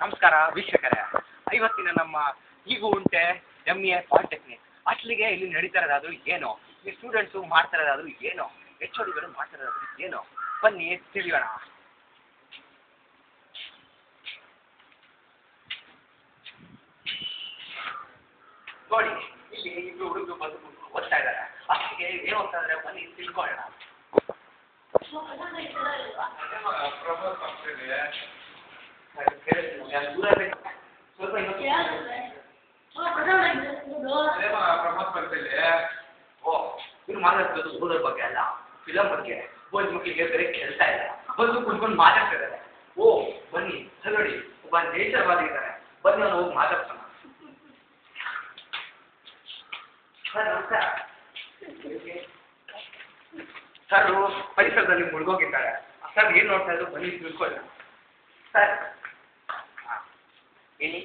ನಮಸ್ಕಾರ ವೀಕ್ಷಕರೇ, ಇವತ್ತಿನ ನಮ್ಮ ಈಗ ಉಂಟೆ MA ಪಾಲಿಟೆಕ್ನಿಕ್ ಅಟ್ಲಿಗೆ ಇಲ್ಲಿ ನಡೀತಾ ಇರೋದಾದ್ರೂ ಏನೋ, ಈ ಸ್ಟೂಡೆಂಟ್ಸು ಮಾಡ್ತಾ ಇರೋದಾದ್ರೂ ಏನೋ, HODಗಳು ಮಾಡ್ತಾ ಇರೋದಾದ್ರೂ ಏನೋ, ಬನ್ನಿ ತಿಳಿಯೋಣ. ನೋಡಿ, ಇಲ್ಲಿ ಇಬ್ರು ಹುಡುಗರು ಬಂದು ಓದ್ತಾ ಇದ್ದಾರೆ. ಅಷ್ಟಿಗೆ ಏನು ಓದ್ತಾ ಇದ್ದಾರೆ ಬನ್ನಿ ತಿಳ್ಕೊಳ್ಳೋಣ. ಇವ್ರು ಮಾತಾಡ್ತಿರೋದು ಓದೋದ್ರ ಬಗ್ಗೆ ಅಲ್ಲ, ಫಿಲಂ ಬಗ್ಗೆ. ಓದ್ ಮಕ್ಕಳಿಗೆ ಬೇರೆ ಕೆಲಸ ಇಲ್ಲ, ಬಂದು ಕುತ್ಕೊಂಡು ಮಾತಾಡ್ತಾ ಇದ್ದಾರೆ. ಓ ಬನ್ನಿ ನೋಡಿ, ಒಬ್ಬ ನೇಚರ್ವಾದಿ ಇದ್ದಾರೆ, ಬನ್ನಿ ಅವ್ನು ಹೋಗಿ ಮಾತಾಡ್ಸೋಣ. ಸರ್ ನಮಸ್ಕಾರ. ಸರ್ ಪರಿಸರದಲ್ಲಿ ಮುಳುಗೋಗಿದ್ದಾರೆ. ಸರ್ ಏನ್ ನೋಡ್ತಾ ಇದ್ರು ಬನ್ನಿ ತಿಳ್ಕೊಳ್ಳ. ಸರ್ ಹೇಳಿ.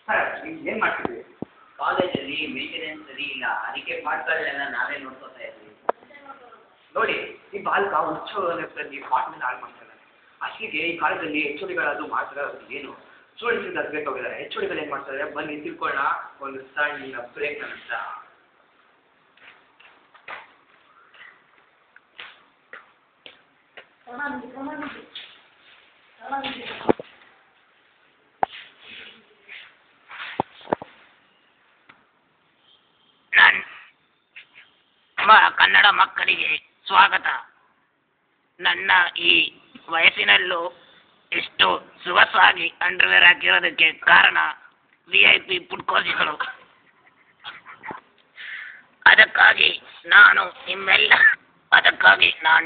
ಸರ್ ನೀವು ಏನ್ ಮಾಡ್ತಿದ್ವಿ? ಕಾಲೇಜಲ್ಲಿ ಮೇಂಟೆನೆನ್ಸ್ ಸರಿ ಇಲ್ಲ, ಅದಕ್ಕೆ ಪಾಠಗಳನ್ನ ನಾವೇ ನೋಡ್ಕೊತಾ ಇದ್ವಿ. ನೋಡಿ, ಈ ಬಾಲಕ ಉತ್ಸವದಲ್ಲಿ ಪಾಠದಿಂದ ಹಾಳು ಮಾಡ್ತಾರೆ. ಅಷ್ಟಿಗೆ ಈ ಕಾಲದಲ್ಲಿ HODಗಳಾದ್ರೂ ಮಾಡ್ತಾರೆ ಏನು? ಸ್ಟೂಡೆಂಟ್ಸ್ ಹತ್ಬೇಕಾಗಿದ್ದಾರೆ. HODಗಳು ಏನ್ ಮಾಡ್ತಾರೆ ಬನ್ನಿ ತಿಳ್ಕೊಳ್ಳೋಣ. ಒಂದು ಸಣ್ಣ ಬ್ರೇಕ್ ಅಂತ. ಕನ್ನಡ ಮಕ್ಕಳಿಗೆ ಸ್ವಾಗತ. ನನ್ನ ಈ ವಯಸ್ಸಿನಲ್ಲೂ ಎಷ್ಟು ಸೊಗಸಾಗಿ ಅಂಡರ್ವೇರ್ ಹಾಕಿರೋದಕ್ಕೆ ಕಾರಣ VIP ಪುಟ್ಕೋಸಿಗಳು. ಅದಕ್ಕಾಗಿ ನಾನು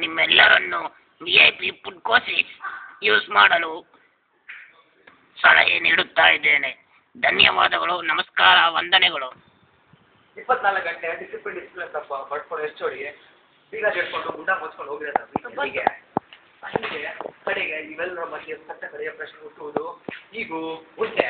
ನಿಮ್ಮೆಲ್ಲರನ್ನು VIP ಪುಟ್ಕೋಸಿ ಯೂಸ್ ಮಾಡಲು ಸಲಹೆ ನೀಡುತ್ತಾ ಇದ್ದೇನೆ. ಧನ್ಯವಾದಗಳು, ನಮಸ್ಕಾರ, ವಂದನೆಗಳು. 24 ಗಂಟೆ ಡಿಸಿಪ್ಲಿನ್ ಪಡ್ಕೊಂಡು HOD ಬೀಗ ಜಡ್ಕೊಂಡು ಗುಂಡ ಮುಚ್ಕೊಂಡು ಹೋಗಿರೋದು. ಅಲ್ಲಿಗೆ ಕಡೆಗೆ ಇವೆಲ್ಲರ ಮಧ್ಯೆ ಸತ್ತ ಕಡೆಯ ಪ್ರಶ್ನೆ ಹುಟ್ಟುವುದು ಈಗೂ ಉಂಟೆ.